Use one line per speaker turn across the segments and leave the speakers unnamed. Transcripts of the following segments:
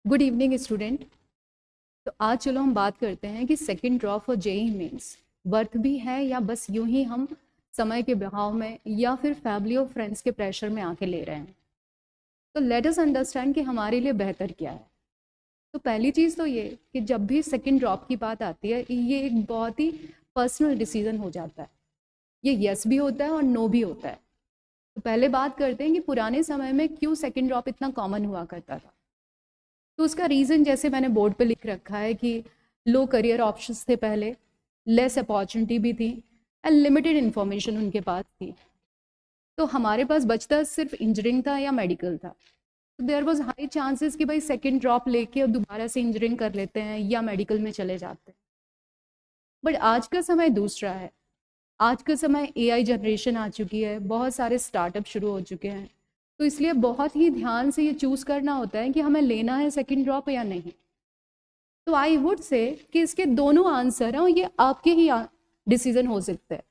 Good evening student. तो आज चलो हम बात करते हैं कि second drop for JEE mains worth भी है या बस यूं ही हम समय के बहाव में या फिर फैमिली और फ्रेंड्स के प्रेशर में आके ले रहे हैं। तो लेट अस अंडरस्टैंड कि हमारे लिए बेहतर क्या है। तो पहली चीज़ तो ये कि जब भी सेकंड ड्रॉप की बात आती है ये एक बहुत ही पर्सनल डिसीजन हो जाता है। ये यस भी होता है और नो भी होता है। तो पहले बात करते हैं कि पुराने समय में क्यों सेकंड ड्रॉप इतना कॉमन हुआ करता था। तो उसका रीज़न जैसे मैंने बोर्ड पे लिख रखा है कि लो करियर ऑप्शंस थे पहले, लेस अपॉर्चुनिटी भी थी एंड लिमिटेड इन्फॉर्मेशन उनके पास थी। तो हमारे पास बचता सिर्फ इंजीनियरिंग था या मेडिकल था। तो देयर वॉज हाई चांसेस कि भाई सेकेंड ड्रॉप लेके और दोबारा से इंजीनियरिंग कर लेते हैं या मेडिकल में चले जाते हैं। बट आज का समय दूसरा है। आज का समय एआई जनरेशन आ चुकी है, बहुत सारे स्टार्टअप शुरू हो चुके हैं। तो इसलिए बहुत ही ध्यान से ये चूज़ करना होता है कि हमें लेना है सेकेंड ड्रॉप या नहीं। तो आई वुड से कि इसके दोनों आंसर हैं और ये आपके ही डिसीजन हो सकते हैं।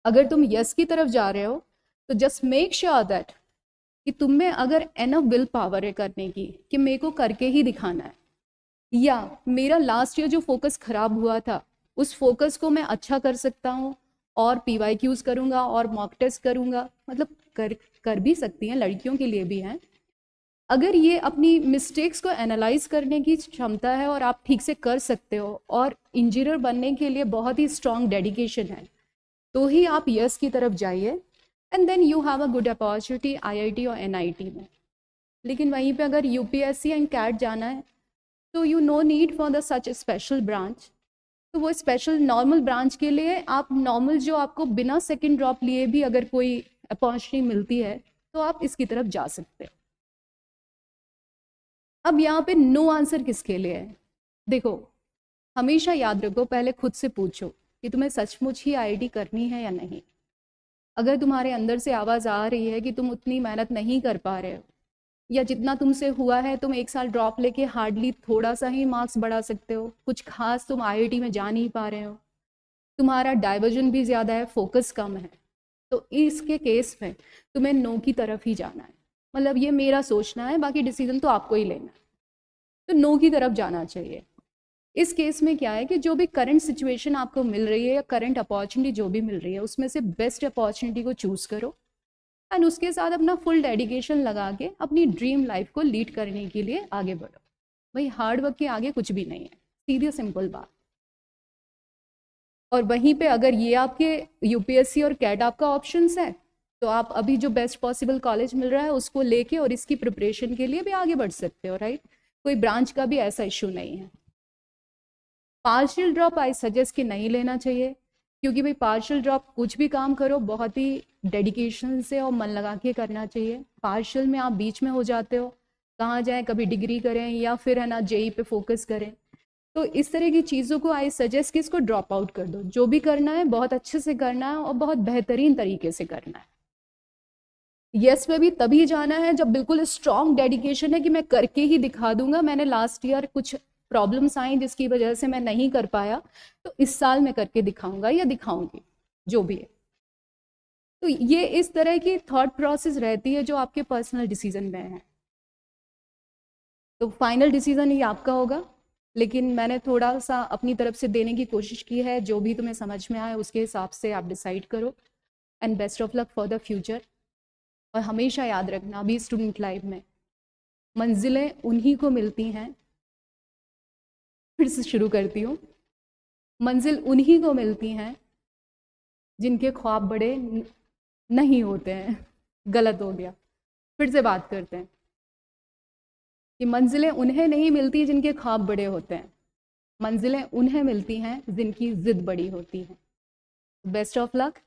अगर तुम यस की तरफ जा रहे हो तो जस्ट मेक श्योर दैट कि तुम में अगर एनफ विल पावर है करने की कि मेरे को करके ही दिखाना है, या मेरा लास्ट ईयर जो फोकस खराब हुआ था उस फोकस को मैं अच्छा कर सकता हूँ और PYQs करूँगा और मॉक टेस्ट करूँगा। मतलब कर भी सकती हैं, लड़कियों के लिए भी हैं। अगर ये अपनी मिस्टेक्स को एनालाइज करने की क्षमता है और आप ठीक से कर सकते हो और इंजीनियर बनने के लिए बहुत ही स्ट्रॉन्ग डेडिकेशन है, तो ही आप यस की तरफ जाइए and then you have a good opportunity IIT और NIT में। लेकिन वहीं पे अगर UPSC एंड कैट जाना है तो you know need for the such special branch. तो वो स्पेशल नॉर्मल ब्रांच के लिए आप नॉर्मल जो आपको बिना सेकेंड ड्रॉप लिए भी अगर कोई अपॉर्चुनिटी मिलती है तो आप इसकी तरफ जा सकते हो। अब यहाँ पे नो आंसर किसके लिए है? देखो, हमेशा याद रखो, पहले खुद से पूछो कि तुम्हें सचमुच ही IIT करनी है या नहीं। अगर तुम्हारे अंदर से आवाज़ आ रही है कि तुम उतनी मेहनत नहीं कर पा रहे हो या जितना तुमसे हुआ है तुम एक साल ड्रॉप लेके हार्डली थोड़ा सा ही मार्क्स बढ़ा सकते हो, कुछ खास तुम IIT में जा नहीं पा रहे हो, तुम्हारा डाइवर्जन भी ज़्यादा है, फोकस कम है, तो इसके केस में तुम्हें नो की तरफ ही जाना है। मतलब ये मेरा सोचना है, बाकी डिसीजन तो आपको ही लेना है। तो नो की तरफ जाना चाहिए। इस केस में क्या है कि जो भी करंट सिचुएशन आपको मिल रही है या करंट अपॉर्चुनिटी जो भी मिल रही है उसमें से बेस्ट अपॉर्चुनिटी को चूज करो एंड उसके साथ अपना फुल डेडिकेशन लगा के अपनी ड्रीम लाइफ को लीड करने के लिए आगे बढ़ो। भाई हार्ड वर्क के आगे कुछ भी नहीं है, सीधी सिंपल बात। और वहीं पे अगर ये आपके UPSC और कैट आपका ऑप्शंस है तो आप अभी जो बेस्ट पॉसिबल कॉलेज मिल रहा है उसको लेके और इसकी प्रिपरेशन के लिए भी आगे बढ़ सकते हो, राइट। कोई ब्रांच का भी ऐसा इशू नहीं है। पार्शियल ड्रॉप आई सजेस्ट कि नहीं लेना चाहिए, क्योंकि भाई पार्शियल ड्रॉप कुछ भी काम करो बहुत ही डेडिकेशन से और मन लगा के करना चाहिए। पार्शियल में आप बीच में हो जाते हो, कहाँ जाएं, कभी डिग्री करें या फिर है ना JEE पे फोकस करें। तो इस तरह की चीज़ों को आई सजेस्ट कि इसको ड्रॉप आउट कर दो। जो भी करना है बहुत अच्छे से करना है और बहुत बेहतरीन तरीके से करना है। यस में भी तभी जाना है जब बिल्कुल स्ट्रॉन्ग डेडिकेशन है कि मैं करके ही दिखा दूंगा। मैंने लास्ट ईयर कुछ प्रॉब्लम्स आई जिसकी वजह से मैं नहीं कर पाया, तो इस साल मैं करके दिखाऊंगा या दिखाऊंगी, जो भी है। तो ये इस तरह की थॉट प्रोसेस रहती है जो आपके पर्सनल डिसीजन में है। तो फाइनल डिसीजन ये आपका होगा, लेकिन मैंने थोड़ा सा अपनी तरफ से देने की कोशिश की है। जो भी तुम्हें समझ में आए उसके हिसाब से आप डिसाइड करो and best of luck for the future. और हमेशा याद रखना अभी स्टूडेंट लाइफ में मंजिलें उन्हीं को मिलती हैं, फिर से शुरू करती हूँ, मंजिल उन्हीं को मिलती हैं जिनके ख्वाब बड़े नहीं होते हैं। गलत हो गया, फिर से बात करते हैं कि मंजिलें उन्हें नहीं मिलती जिनके ख्वाब बड़े होते हैं, मंजिलें उन्हें मिलती हैं जिनकी जिद बड़ी होती है। Best of luck.